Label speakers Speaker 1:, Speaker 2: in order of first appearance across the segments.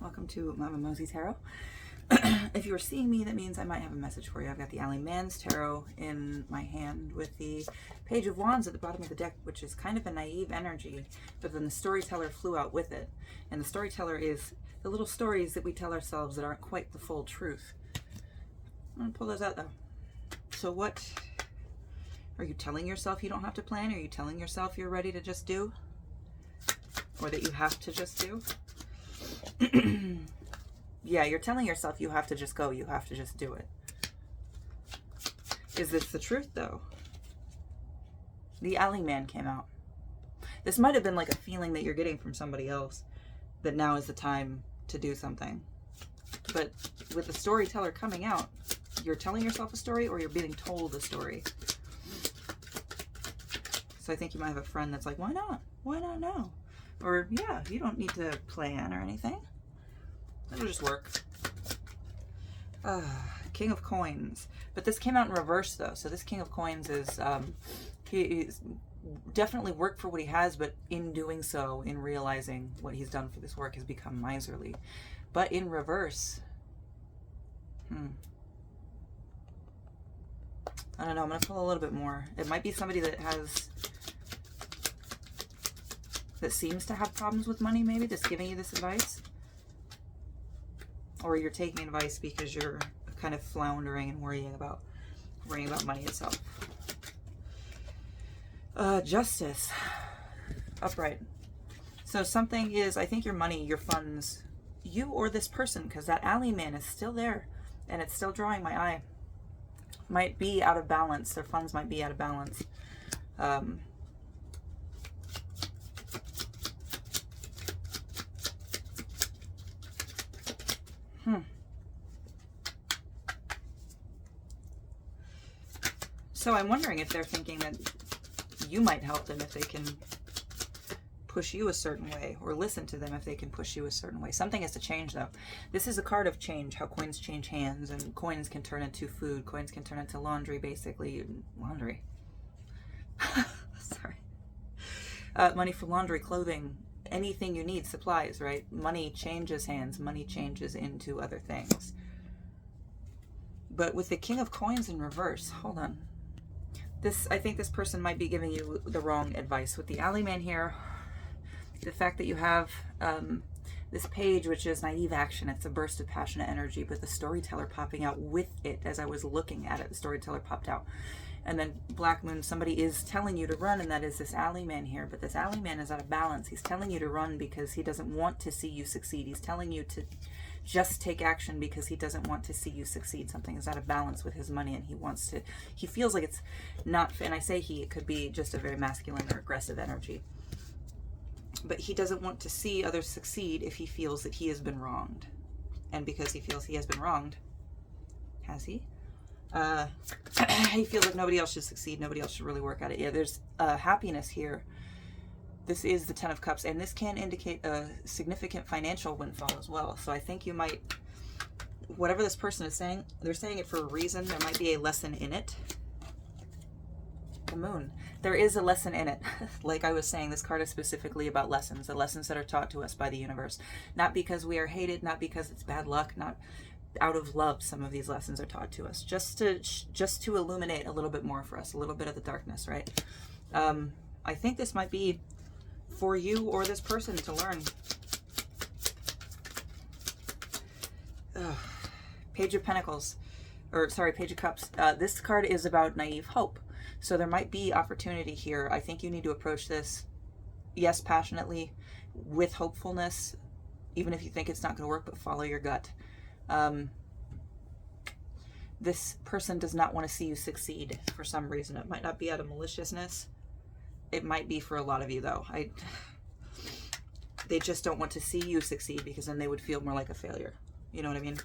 Speaker 1: Welcome to Mama Mosey Tarot. If you are seeing me, that means I might have a message for you. I've got the Ally Man's Tarot in my hand with the Page of Wands at the bottom of the deck, which is kind of a naive energy, but then the storyteller flew out with it. And the storyteller is the little stories that we tell ourselves that aren't quite the full truth. I'm going to pull those out though. So what are you telling yourself you don't have to plan? Are you telling yourself you're ready to just do? Or that you have to just do? Yeah, you're telling yourself you have to just go, you have to just do it. Is this the truth though? The Ally Man came out. This might have been like a feeling that you're getting from somebody else, that now is the time to do something. But with the storyteller coming out, you're telling yourself a story or you're being told a story. So I think you might have a friend that's like, why not? Why not now? Or, yeah, you don't need to plan or anything. It'll just work. King of Coins. But this came out in reverse, though. So this King of Coins is, he's definitely worked for what he has, but in doing so, in realizing what he's done for this work, has become miserly. But in reverse, I don't know. I'm going to pull a little bit more. It might be somebody that seems to have problems with money, maybe, that's giving you this advice. Or you're taking advice because you're kind of floundering and worrying about money itself. Justice. Upright. So something is, I think your money, your funds, you or this person, because that Ally Man is still there and it's still drawing my eye, might be out of balance. Their funds might be out of balance. So I'm wondering if they're thinking that you might help them if they can push you a certain way, or listen to them if they can push you a certain way. Something has to change though. This is a card of change, how coins change hands, and coins can turn into food, coins can turn into laundry, basically. Laundry. Sorry. Money for laundry, clothing, anything you need, supplies, right? Money changes hands, money changes into other things. But with the King of Coins in reverse, hold on. I think this person might be giving you the wrong advice. With the Ally Man here, the fact that you have this page, which is naive action, it's a burst of passionate energy, but the storyteller popping out with it. As I was looking at it, the storyteller popped out. And then Black Moon, somebody is telling you to run, and that is this Ally Man here. But this Ally Man is out of balance. He's telling you to run because he doesn't want to see you succeed. He's telling you to just take action because he doesn't want to see you succeed. Something is out of balance with his money, and he feels like it's not, and I say he, it could be just a very masculine or aggressive energy. But he doesn't want to see others succeed if he feels that he has been wronged. And because he feels he has been wronged, has he? He feels like nobody else should succeed, nobody else should really work at it. Yeah, there's happiness here. This is the Ten of Cups, and this can indicate a significant financial windfall as well. So I think you might, whatever this person is saying, they're saying it for a reason. There might be a lesson in it. The Moon. There is a lesson in it. Like I was saying, this card is specifically about lessons, the lessons that are taught to us by the universe. Not because we are hated, not because it's bad luck, not out of love. Some of these lessons are taught to us just to illuminate a little bit more for us, a little bit of the darkness, right? I think this might be for you or this person to learn. Page of Pentacles, or sorry, Page of Cups. This card is about naive hope. So there might be opportunity here. I think you need to approach this, yes, passionately, with hopefulness, even if you think it's not going to work, but follow your gut. This person does not want to see you succeed for some reason. It might not be out of maliciousness. It might be for a lot of you, though. They just don't want to see you succeed because then they would feel more like a failure. You know what I mean?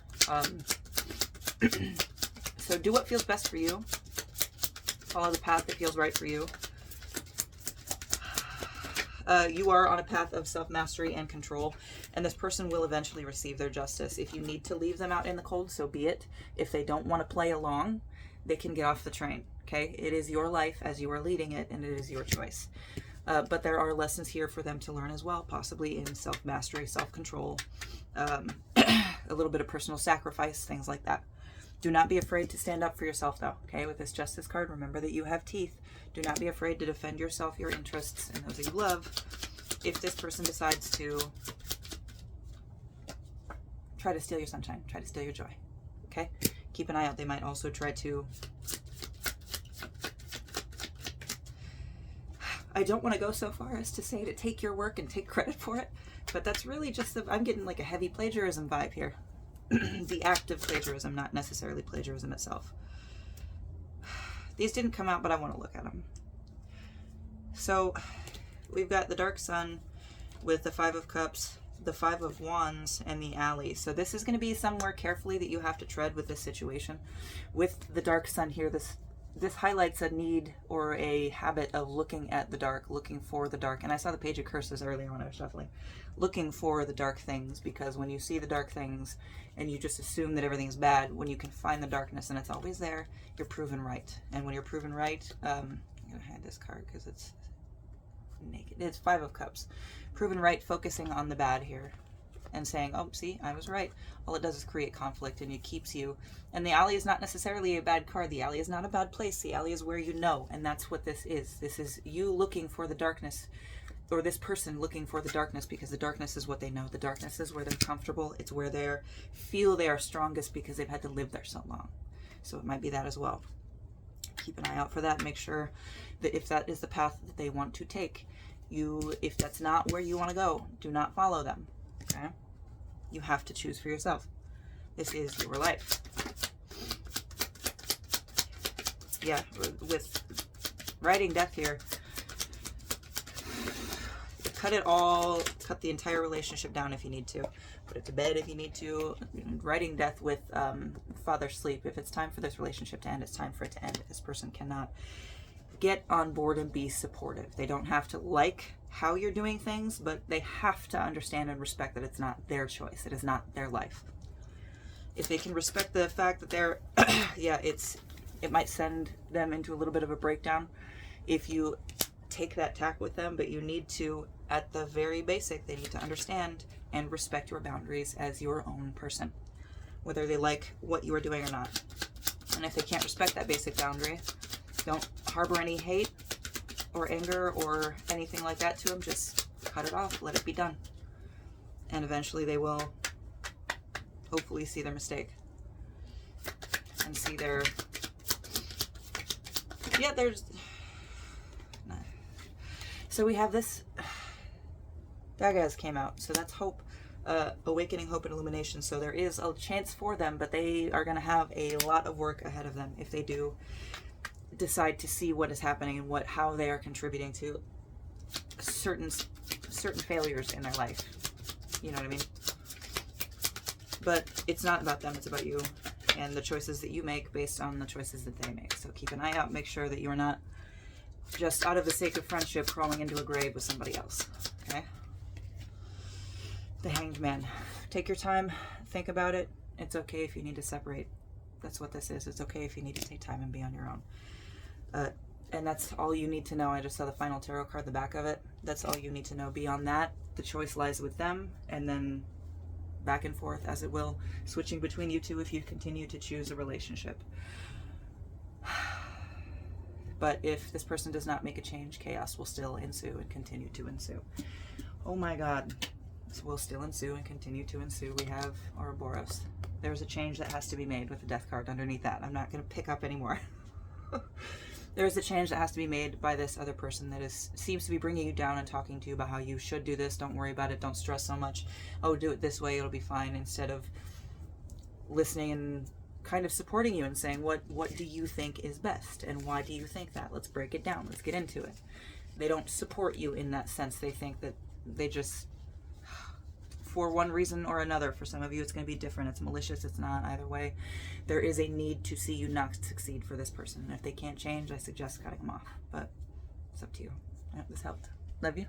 Speaker 1: So do what feels best for you. Follow the path that feels right for you. You are on a path of self-mastery and control, and this person will eventually receive their justice. If you need to leave them out in the cold, so be it. If they don't want to play along, they can get off the train, okay? It is your life as you are leading it, and it is your choice. But there are lessons here for them to learn as well, possibly in self-mastery, self-control, a little bit of personal sacrifice, things like that. Do not be afraid to stand up for yourself, though, okay? With this Justice card, remember that you have teeth. Do not be afraid to defend yourself, your interests, and those that you love. If this person decides to try to steal your sunshine, try to steal your joy, okay? Keep an eye out. They might also try to... I don't want to go so far as to say to take your work and take credit for it, but that's really just the... I'm getting like a heavy plagiarism vibe here. The act of plagiarism, not necessarily plagiarism itself. These didn't come out, but I want to look at them. So we've got the Dark Sun with the Five of Cups, the Five of Wands, and the Alley. So this is going to be somewhere carefully that you have to tread with this situation. With the Dark Sun here, this highlights a need or a habit of looking at the dark, looking for the dark. And I saw the Page of Curses earlier when I was shuffling. Looking for the dark things, because when you see the dark things and you just assume that everything is bad, when you can find the darkness and it's always there, you're proven right. And when you're proven right, I'm going to hide this card because it's naked. It's Five of Cups. Proven right, focusing on the bad here and saying, oh, see, I was right. All it does is create conflict and it keeps you. And the Alley is not necessarily a bad card. The Alley is not a bad place. The Alley is where you know, and that's what this is. This is you looking for the darkness, or this person looking for the darkness, because the darkness is what they know. The darkness is where they're comfortable. It's where they feel they are strongest because they've had to live there so long. So it might be that as well. Keep an eye out for that. Make sure that if that is the path that they want to take, if that's not where you want to go, do not follow them. Okay? You have to choose for yourself. This is your life. Yeah, with writing death here, cut the entire relationship down if you need to. Put it to bed if you need to. Writing death with father sleep. If it's time for this relationship to end, it's time for it to end. This person cannot get on board and be supportive. They don't have to like how you're doing things, but they have to understand and respect that it's not their choice. It is not their life. If they can respect the fact that they're, yeah, it might send them into a little bit of a breakdown if you take that tack with them, but you need to, at the very basic, they need to understand and respect your boundaries as your own person, whether they like what you are doing or not. And if they can't respect that basic boundary, don't harbor any hate or anger or anything like that to them. Just cut it off, let it be done. And eventually they will hopefully see their mistake and see their, yeah, there's, so we have this, Daggaz came out, so that's hope, awakening, hope, and illumination. So there is a chance for them, but they are going to have a lot of work ahead of them if they do decide to see what is happening and how they are contributing to certain failures in their life. You know what I mean? But it's not about them, it's about you and the choices that you make based on the choices that they make. So keep an eye out, make sure that you are not just out of the sake of friendship crawling into a grave with somebody else. Okay? The Hanged Man. Take your time, think about it. It's okay if you need to separate. That's what this is. It's okay if you need to take time and be on your own. And that's all you need to know. I just saw the final tarot card, the back of it. That's all you need to know. Beyond that, the choice lies with them, and then back and forth as it will, switching between you two if you continue to choose a relationship. But if this person does not make a change, chaos will still ensue and continue to ensue. Oh my God. This will still ensue and continue to ensue. We have Ouroboros. There's a change that has to be made with the death card underneath that. I'm not going to pick up anymore. There's a change that has to be made by this other person that seems to be bringing you down and talking to you about how you should do this. Don't worry about it. Don't stress so much. Oh, do it this way. It'll be fine. Instead of listening and kind of supporting you and saying, what do you think is best? And why do you think that? Let's break it down. Let's get into it. They don't support you in that sense. They think that they just, for one reason or another, for some of you it's going to be different. It's malicious. It's not. Either way, there is a need to see you not succeed for this person. And if they can't change, I suggest cutting them off. But it's up to you. I hope this helped. Love you.